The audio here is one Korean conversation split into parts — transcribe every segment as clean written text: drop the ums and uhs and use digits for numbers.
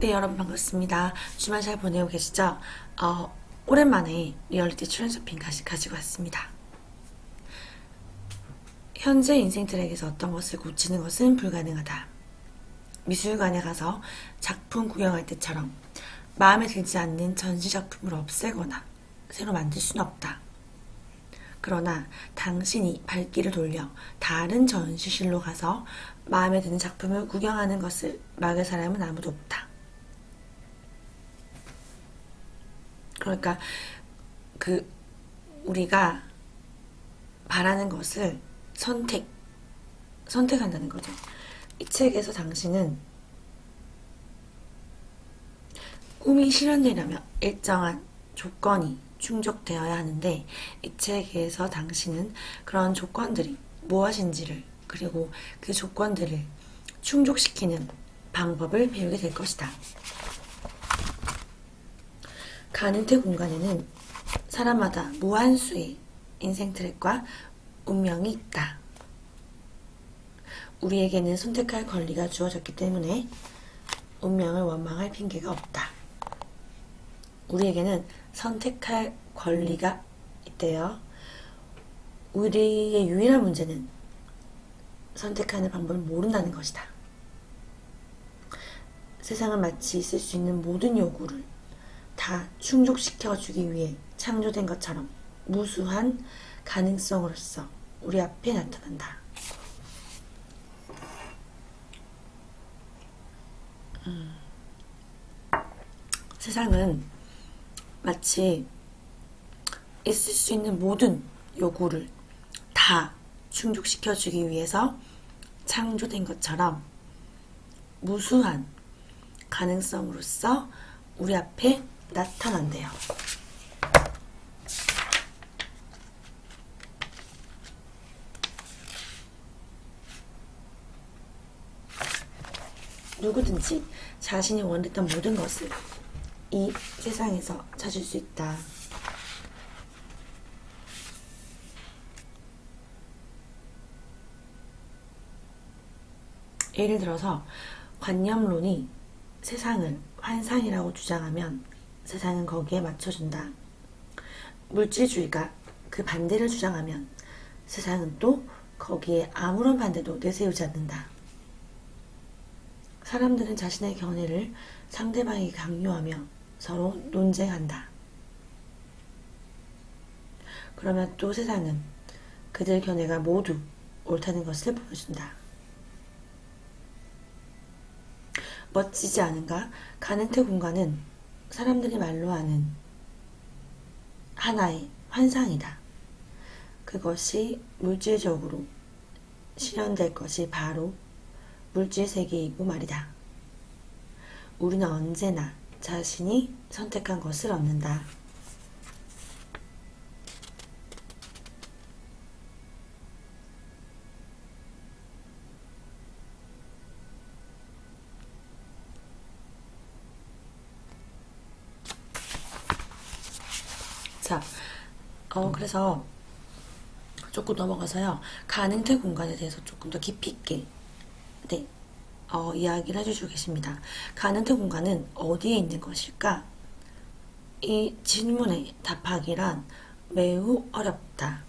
네, 여러분 반갑습니다. 주말 잘 보내고 계시죠? 오랜만에 리얼리티 출연 쇼핑 가지고 왔습니다. 현재 인생 트랙에서 어떤 것을 고치는 것은 불가능하다. 미술관에 가서 작품 구경할 때처럼 마음에 들지 않는 전시 작품을 없애거나 새로 만들 수는 없다. 그러나 당신이 발길을 돌려 다른 전시실로 가서 마음에 드는 작품을 구경하는 것을 막을 사람은 아무도 없다. 그러니까 우리가 바라는 것을 선택한다는 거죠. 이 책에서 당신은 꿈이 실현되려면 일정한 조건이 충족되어야 하는데, 이 책에서 당신은 그런 조건들이 무엇인지를, 그리고 그 조건들을 충족시키는 방법을 배우게 될 것이다. 가는태 공간에는 사람마다 무한수의 인생 트랙과 운명이 있다. 우리에게는 선택할 권리가 주어졌기 때문에 운명을 원망할 핑계가 없다. 우리에게는 선택할 권리가 있대요. 우리의 유일한 문제는 선택하는 방법을 모른다는 것이다. 세상은 마치 있을 수 있는 모든 요구를 다 충족시켜주기 위해 창조된 것처럼 무수한 가능성으로서 우리 앞에 나타난다. 세상은 마치 있을 수 있는 모든 요구를 다 충족시켜주기 위해서 창조된 것처럼 무수한 가능성으로서 우리 앞에 나타난대요. 누구든지 자신이 원했던 모든 것을 이 세상에서 찾을 수 있다. 예를 들어서 관념론이 세상을 환상이라고 주장하면 세상은 거기에 맞춰준다. 물질주의가 그 반대를 주장하면 세상은 또 거기에 아무런 반대도 내세우지 않는다. 사람들은 자신의 견해를 상대방에게 강요하며 서로 논쟁한다. 그러면 또 세상은 그들 견해가 모두 옳다는 것을 보여준다. 멋지지 않은가? 가는태 공간은 사람들이 말로 하는 하나의 환상이다. 그것이 물질적으로 실현될 것이 바로 물질 세계이고 말이다. 우리는 언제나 자신이 선택한 것을 얻는다. 자, 그래서 조금 넘어가서요. 가능태 공간에 대해서 조금 더 깊이 있게 이야기를 해주시고 계십니다. 가능태 공간은 어디에 있는 것일까? 이 질문에 답하기란 매우 어렵다.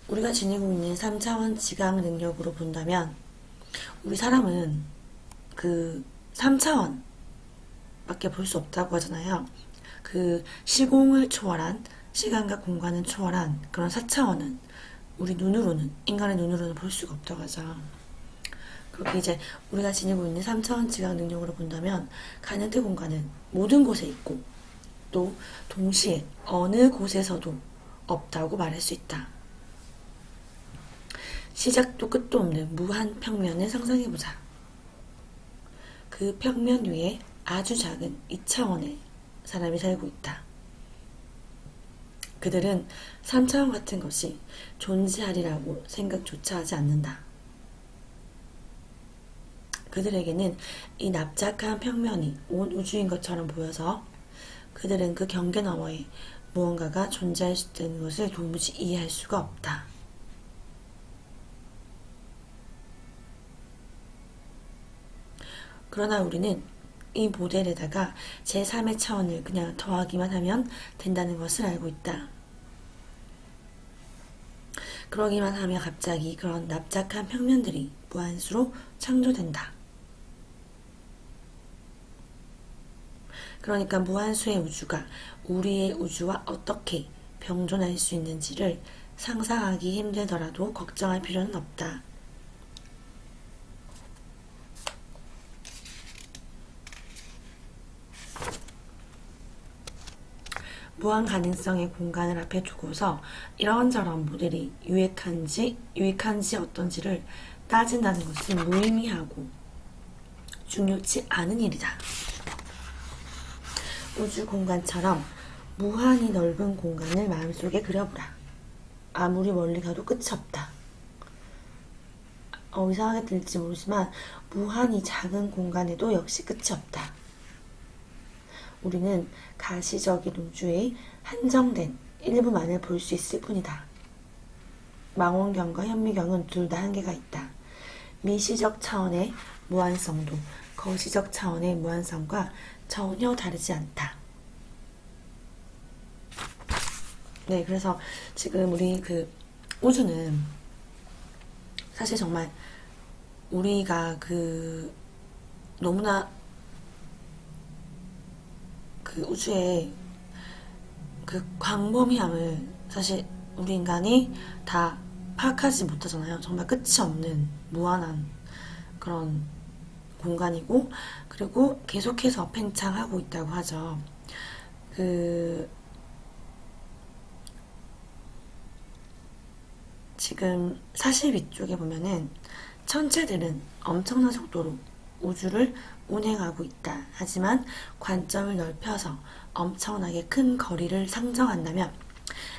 우리가 지니고 있는 3차원 지각 능력으로 본다면 우리 사람은 그 3차원 밖에 볼 수 없다고 하잖아요. 그 시공을 초월한, 시간과 공간을 초월한 그런 4차원은 우리 눈으로는, 인간의 눈으로는 볼 수가 없다고 하죠. 그렇게 이제 우리가 지니고 있는 3차원 지각 능력으로 본다면 가능태 공간은 모든 곳에 있고 또 동시에 어느 곳에서도 없다고 말할 수 있다. 시작도 끝도 없는 무한 평면을 상상해보자. 그 평면 위에 아주 작은 2차원의 사람이 살고 있다. 그들은 3차원 같은 것이 존재하리라고 생각조차 하지 않는다. 그들에게는 이 납작한 평면이 온 우주인 것처럼 보여서 그들은 그 경계 너머에 무언가가 존재할 수 있다는 것을 도무지 이해할 수가 없다. 그러나 우리는 이 모델에다가 제3의 차원을 그냥 더하기만 하면 된다는 것을 알고 있다. 그러기만 하면 갑자기 그런 납작한 평면들이 무한수로 창조된다. 그러니까 무한수의 우주가 우리의 우주와 어떻게 병존할 수 있는지를 상상하기 힘들더라도 걱정할 필요는 없다. 무한 가능성의 공간을 앞에 두고서 이런저런 모델이 유익한지 어떤지를 따진다는 것은 무의미하고 중요치 않은 일이다. 우주 공간처럼 무한히 넓은 공간을 마음속에 그려보라. 아무리 멀리 가도 끝이 없다. 이상하게 들릴지 모르지만 무한히 작은 공간에도 역시 끝이 없다. 우리는 가시적인 우주의 한정된 일부만을 볼 수 있을 뿐이다. 망원경과 현미경은 둘 다 한계가 있다. 미시적 차원의 무한성도 거시적 차원의 무한성과 전혀 다르지 않다. 네, 그래서 지금 우리 그 우주는 사실 정말 우리가 그 너무나 그 우주의 그 광범위함을 사실 우리 인간이 다 파악하지 못하잖아요. 정말 끝이 없는 무한한 그런 공간이고, 그리고 계속해서 팽창하고 있다고 하죠. 지금 사실 위쪽에 보면은 천체들은 엄청난 속도로 우주를 운행하고 있다. 하지만 관점을 넓혀서 엄청나게 큰 거리를 상정한다면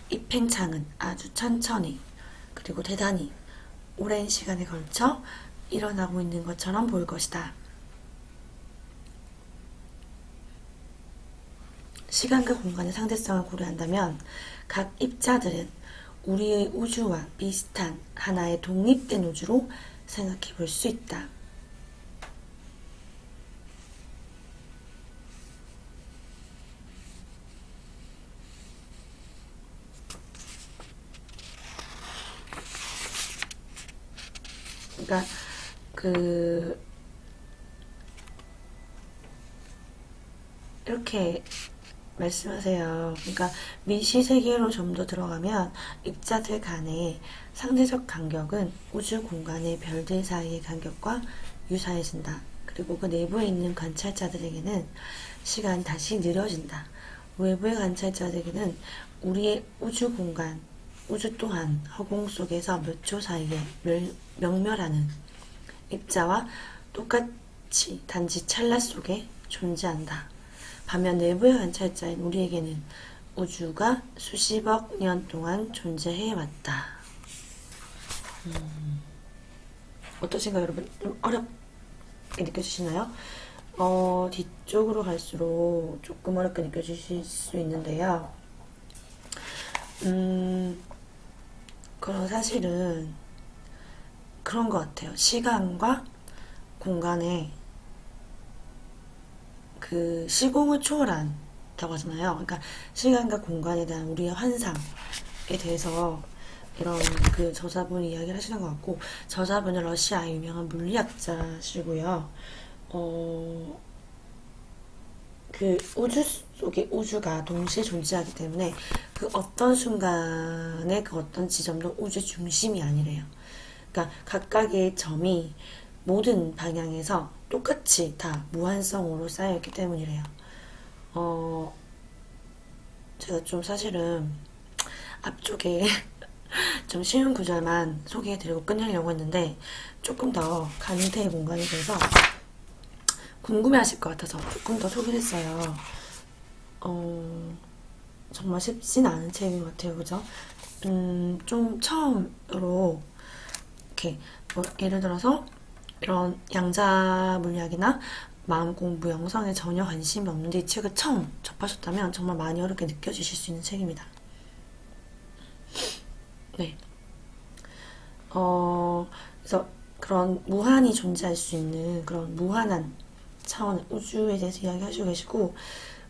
이 팽창은 아주 천천히 그리고 대단히 오랜 시간에 걸쳐 일어나고 있는 것처럼 보일 것이다. 시간과 공간의 상대성을 고려한다면 각 입자들은 우리의 우주와 비슷한 하나의 독립된 우주로 생각해 볼 수 있다. 그러니까 이렇게 말씀하세요. 그러니까 미시 세계로 좀 더 들어가면 입자들 간의 상대적 간격은 우주 공간의 별들 사이의 간격과 유사해진다. 그리고 그 내부에 있는 관찰자들에게는 시간이 다시 느려진다. 외부의 관찰자들에게는 우리의 우주 공간, 우주 또한 허공 속에서 몇 초 사이에 명멸하는 입자와 똑같이 단지 찰나 속에 존재한다. 반면 내부의 관찰자인 우리에게는 우주가 수십억 년 동안 존재해왔다. 어떠신가요, 여러분? 좀 어렵게 느껴지시나요? 뒤쪽으로 갈수록 조금 어렵게 느껴지실 수 있는데요. 그런 사실은 그런 것 같아요. 시간과 공간의 그 시공을 초월한다고 하잖아요. 그러니까 시간과 공간에 대한 우리의 환상에 대해서 이런 그 저자분이 이야기를 하시는 것 같고, 저자분은 러시아의 유명한 물리학자시고요. 그 우주 속에 우주가 동시에 존재하기 때문에 그 어떤 순간에 그 어떤 지점도 우주 중심이 아니래요. 그러니까 각각의 점이 모든 방향에서 똑같이 다 무한성으로 쌓여있기 때문이래요. 제가 좀 사실은 앞쪽에 좀 쉬운 구절만 소개해드리고 끝내려고 했는데 조금 더 가능태의 공간에 대해서 궁금해하실 것 같아서 조금 더 소개를 했어요. 정말 쉽진 않은 책인 것 같아요, 그죠? 좀 처음으로 이렇게 뭐 예를 들어서 이런 양자 물리학이나 마음 공부 영상에 전혀 관심이 없는데 이 책을 처음 접하셨다면 정말 많이 어렵게 느껴지실 수 있는 책입니다. 네. 그래서 그런 무한히 존재할 수 있는 그런 무한한 차원 우주에 대해서 이야기하시고 계시고,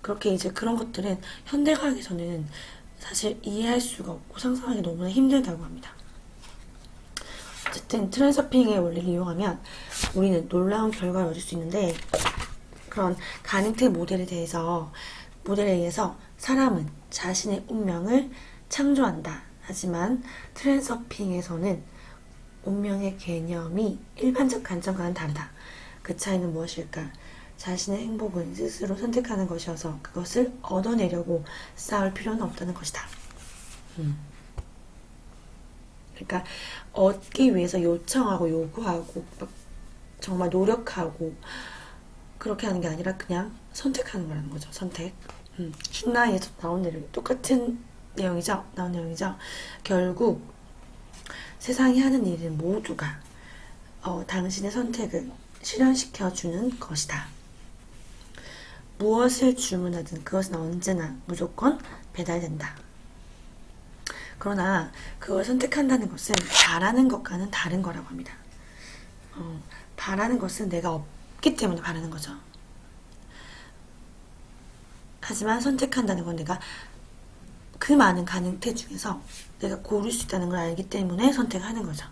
그렇게 이제 그런 것들은 현대과학에서는 사실 이해할 수가 없고 상상하기 너무나 힘들다고 합니다. 어쨌든 트랜서핑의 원리를 이용하면 우리는 놀라운 결과를 얻을 수 있는데, 그런 가능태 모델에 의해서 사람은 자신의 운명을 창조한다. 하지만 트랜서핑에서는 운명의 개념이 일반적 관점과는 다르다. 그 차이는 무엇일까? 자신의 행복은 스스로 선택하는 것이어서 그것을 얻어내려고 싸울 필요는 없다는 것이다. 그러니까 얻기 위해서 요청하고 요구하고 막 정말 노력하고 그렇게 하는 게 아니라 그냥 선택하는 거라는 거죠. 선택. 슌나이에서 나온 내용이죠. 결국 세상이 하는 일은 모두가 당신의 선택을 실현시켜주는 것이다. 무엇을 주문하든 그것은 언제나 무조건 배달된다. 그러나 그걸 선택한다는 것은 바라는 것과는 다른 거라고 합니다. 바라는 것은 내가 없기 때문에 바라는 거죠. 하지만 선택한다는 건 내가 그 많은 가능태 중에서 내가 고를 수 있다는 걸 알기 때문에 선택하는 거죠.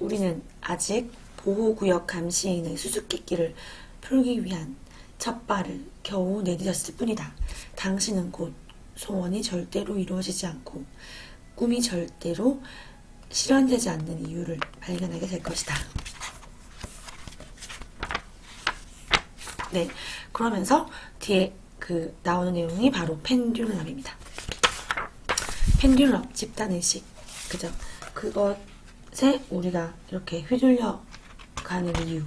우리는 아직 보호구역 감시인의 수수께끼를 풀기 위한 첫 발을 겨우 내디뎠을 뿐이다. 당신은 곧 소원이 절대로 이루어지지 않고 꿈이 절대로 실현되지 않는 이유를 발견하게 될 것이다. 네, 그러면서 뒤에 나오는 내용이 바로 펜듈럼입니다. 펜듈럼, 집단의식, 그죠? 그것에 우리가 이렇게 휘둘려 가는 이유에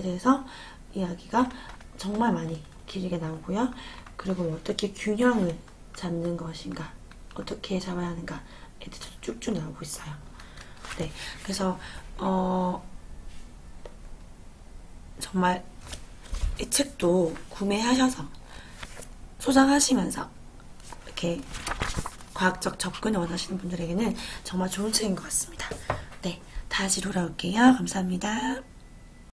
대해서 이야기가 정말 많이 길게 나오고요. 그리고 어떻게 균형을 잡는 것인가, 어떻게 잡아야 하는가에 대해서 쭉쭉 나오고 있어요. 네, 그래서 정말 이 책도 구매하셔서 소장하시면서 이렇게 과학적 접근을 원하시는 분들에게는 정말 좋은 책인 것 같습니다. 네, 다시 돌아올게요. 감사합니다.